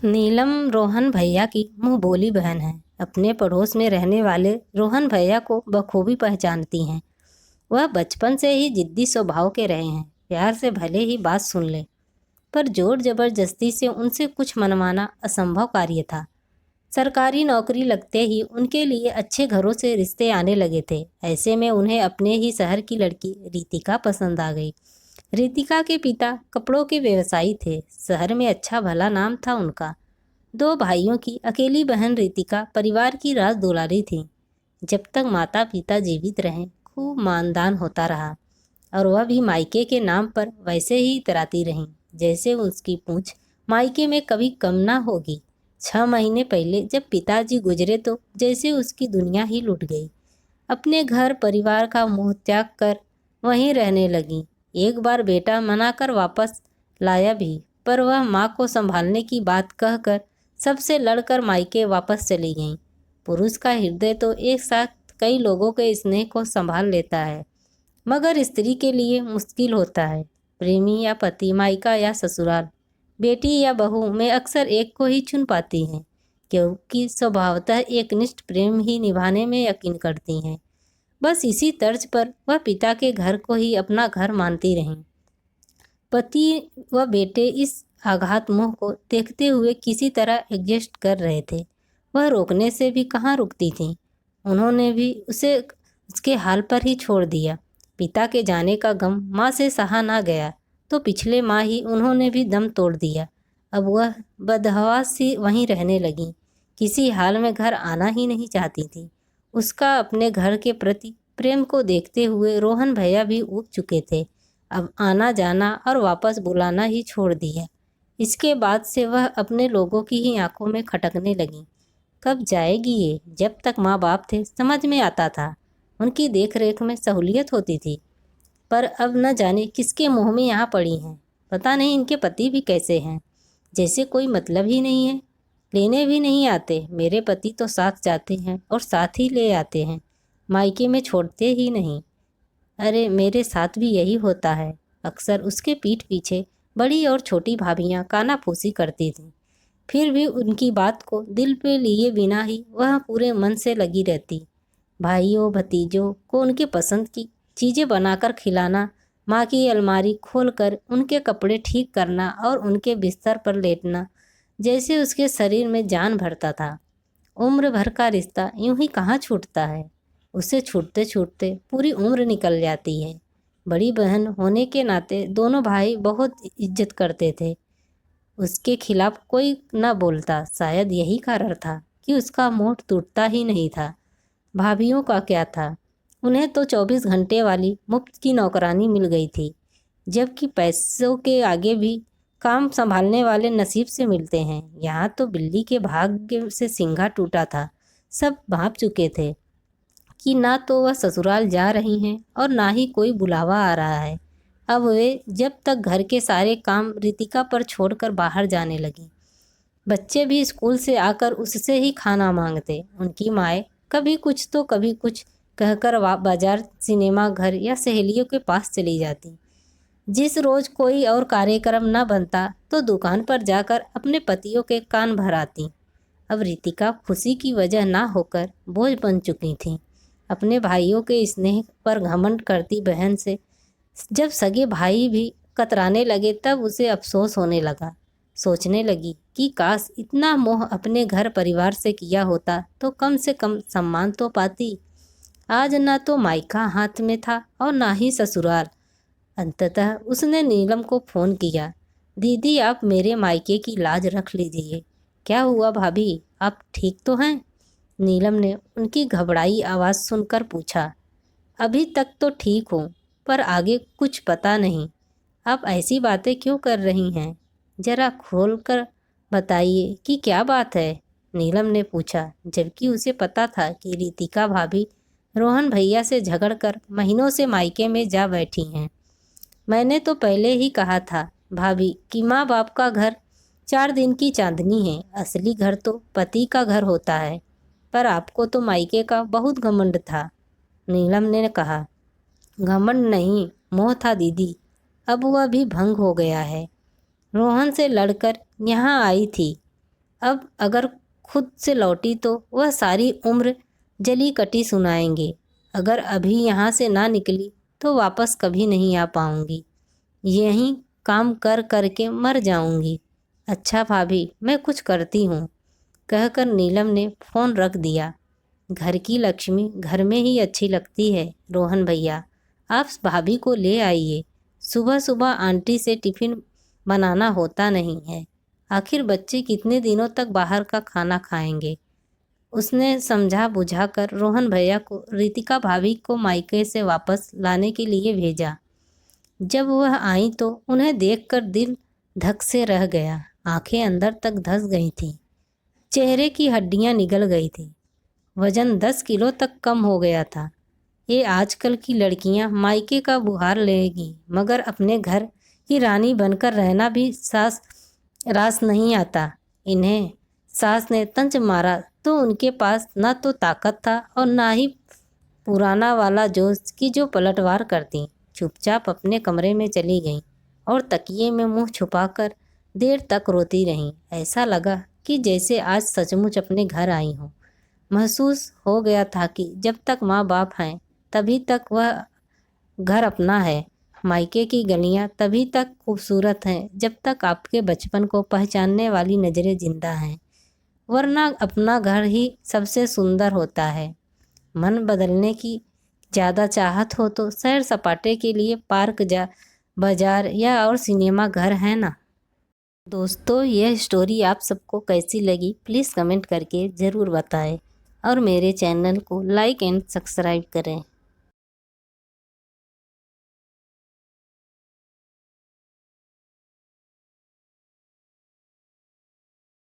नीलम रोहन भैया की मुंह बोली बहन है। अपने पड़ोस में रहने वाले रोहन भैया को बखूबी पहचानती हैं। वह बचपन से ही जिद्दी स्वभाव के रहे हैं। प्यार से भले ही बात सुन ले, पर जोर जबरदस्ती से उनसे कुछ मनवाना असंभव कार्य था। सरकारी नौकरी लगते ही उनके लिए अच्छे घरों से रिश्ते आने लगे थे। ऐसे में उन्हें अपने ही शहर की लड़की रितिका पसंद आ गई। रितिका के पिता कपड़ों के व्यवसायी थे। शहर में अच्छा भला नाम था उनका। दो भाइयों की अकेली बहन रितिका परिवार की राज दुलारी थी। जब तक माता पिता जीवित रहे खूब मानदान होता रहा, और वह भी मायके के नाम पर वैसे ही इतराती रहीं जैसे उसकी पूंछ मायके में कभी कम ना होगी। 6 महीने पहले जब पिताजी गुजरे तो जैसे उसकी दुनिया ही लुट गई। अपने घर परिवार का मोह त्याग कर वहीं रहने लगी। एक बार बेटा मनाकर वापस लाया भी, पर वह माँ को संभालने की बात कहकर सबसे लड़कर मायके वापस चली गईं। पुरुष का हृदय तो एक साथ कई लोगों के स्नेह को संभाल लेता है, मगर स्त्री के लिए मुश्किल होता है। प्रेमी या पति, मायका या ससुराल, बेटी या बहू में अक्सर एक को ही चुन पाती हैं, क्योंकि स्वभावतः एकनिष्ठ प्रेम ही निभाने में यकीन करती हैं। बस इसी तर्ज पर वह पिता के घर को ही अपना घर मानती रहीं। पति व बेटे इस आघात मोह को देखते हुए किसी तरह एडजस्ट कर रहे थे। वह रोकने से भी कहाँ रुकती थी। उन्होंने भी उसे उसके हाल पर ही छोड़ दिया। पिता के जाने का गम माँ से सहा ना गया तो पिछले माह ही उन्होंने भी दम तोड़ दिया। अब वह बदहवास सी वहीं रहने लगी। किसी हाल में घर आना ही नहीं चाहती थी। उसका अपने घर के प्रति प्रेम को देखते हुए रोहन भैया भी ऊब चुके थे। अब आना जाना और वापस बुलाना ही छोड़ दिया। इसके बाद से वह अपने लोगों की ही आंखों में खटकने लगी। कब जाएगी ये? जब तक माँ बाप थे समझ में आता था, उनकी देख रेख में सहूलियत होती थी, पर अब न जाने किसके मुँह में यहाँ पड़ी हैं। पता नहीं इनके पति भी कैसे हैं, जैसे कोई मतलब ही नहीं है। लेने भी नहीं आते। मेरे पति तो साथ जाते हैं और साथ ही ले आते हैं, मायके में छोड़ते ही नहीं। अरे मेरे साथ भी यही होता है। अक्सर उसके पीठ पीछे बड़ी और छोटी भाभियाँ कानाफूसी करती थीं, फिर भी उनकी बात को दिल पे लिए बिना ही वह पूरे मन से लगी रहती। भाइयों भतीजों को उनके पसंद की चीज़ें बनाकर खिलाना, माँ की अलमारी खोलकर उनके कपड़े ठीक करना और उनके बिस्तर पर लेटना, जैसे उसके शरीर में जान भरता था। उम्र भर का रिश्ता यूं ही कहाँ छूटता है। उसे छूटते छूटते पूरी उम्र निकल जाती है। बड़ी बहन होने के नाते दोनों भाई बहुत इज्जत करते थे। उसके खिलाफ कोई न बोलता। शायद यही कारण था कि उसका मोह टूटता ही नहीं था। भाभीियों का क्या था, उन्हें तो 24 घंटे वाली मुफ्त की नौकरानी मिल गई थी, जबकि पैसों के आगे भी काम संभालने वाले नसीब से मिलते हैं। यहाँ तो बिल्ली के भाग्य से सिंघा टूटा था। सब भांप चुके थे कि ना तो वह ससुराल जा रही हैं और ना ही कोई बुलावा आ रहा है। अब वे जब तक घर के सारे काम रितिका पर छोड़कर बाहर जाने लगी। बच्चे भी स्कूल से आकर उससे ही खाना मांगते। उनकी माएँ कभी कुछ तो कभी कुछ कहकर बाजार, सिनेमा घर या सहेलियों के पास चली जाती। जिस रोज़ कोई और कार्यक्रम न बनता तो दुकान पर जाकर अपने पतियों के कान भर आती। अब रितिका खुशी की वजह ना होकर बोझ बन चुकी थी। अपने भाइयों के स्नेह पर घमंड करती बहन से जब सगे भाई भी कतराने लगे तब उसे अफसोस होने लगा। सोचने लगी कि काश इतना मोह अपने घर परिवार से किया होता तो कम से कम सम्मान तो पाती। आज ना तो मायका हाथ में था और ना ही ससुराल। अंततः उसने नीलम को फ़ोन किया। दीदी, आप मेरे मायके की लाज रख लीजिए। क्या हुआ भाभी, आप ठीक तो हैं? नीलम ने उनकी घबराई आवाज़ सुनकर पूछा। अभी तक तो ठीक हूँ, पर आगे कुछ पता नहीं। आप ऐसी बातें क्यों कर रही हैं? ज़रा खोल कर बताइए कि क्या बात है? नीलम ने पूछा, जबकि उसे पता था कि रितिका भाभी रोहन भैया से झगड़कर महीनों से मायके में जा बैठी हैं। मैंने तो पहले ही कहा था भाभी कि माँ बाप का घर 4 दिन की चांदनी है। असली घर तो पति का घर होता है। पर आपको तो मायके का बहुत घमंड था, नीलम ने कहा। घमंड नहीं, मोह था दीदी। अब वह भी भंग हो गया है। रोहन से लड़कर यहाँ आई थी। अब अगर खुद से लौटी तो वह सारी उम्र जली कटी सुनाएंगे। अगर अभी यहाँ से ना निकली तो वापस कभी नहीं आ पाऊँगी। यहीं काम कर कर के मर जाऊँगी। अच्छा भाभी, मैं कुछ करती हूँ, कहकर नीलम ने फ़ोन रख दिया। घर की लक्ष्मी घर में ही अच्छी लगती है रोहन भैया, आप भाभी को ले आइए। सुबह सुबह आंटी से टिफ़िन बनाना होता नहीं है। आखिर बच्चे कितने दिनों तक बाहर का खाना खाएंगे। उसने समझा बुझा कर रोहन भैया को रितिका भाभी को मायके से वापस लाने के लिए भेजा। जब वह आई तो उन्हें देखकर दिल धक से रह गया। आंखें अंदर तक धंस गई थीं, चेहरे की हड्डियां निगल गई थी, वजन 10 किलो तक कम हो गया था। ये आजकल की लड़कियां मायके का बुहार लेगी, मगर अपने घर की रानी बनकर रहना भी सास रास नहीं आता। इन्हें सास ने तंज मारा तो उनके पास न तो ताकत था और ना ही पुराना वाला जोश की जो पलटवार करती। चुपचाप अपने कमरे में चली गईं और तकिए में मुंह छुपाकर देर तक रोती रहीं। ऐसा लगा कि जैसे आज सचमुच अपने घर आई हों। महसूस हो गया था कि जब तक माँ बाप हैं तभी तक वह घर अपना है। मायके की गलियाँ तभी तक खूबसूरत हैं जब तक आपके बचपन को पहचानने वाली नज़रें जिंदा हैं, वरना अपना घर ही सबसे सुंदर होता है। मन बदलने की ज़्यादा चाहत हो तो सैर सपाटे के लिए पार्क जा, बाजार या और सिनेमा घर है ना। दोस्तों, यह स्टोरी आप सबको कैसी लगी प्लीज़ कमेंट करके ज़रूर बताएं और मेरे चैनल को लाइक एंड सब्सक्राइब करें।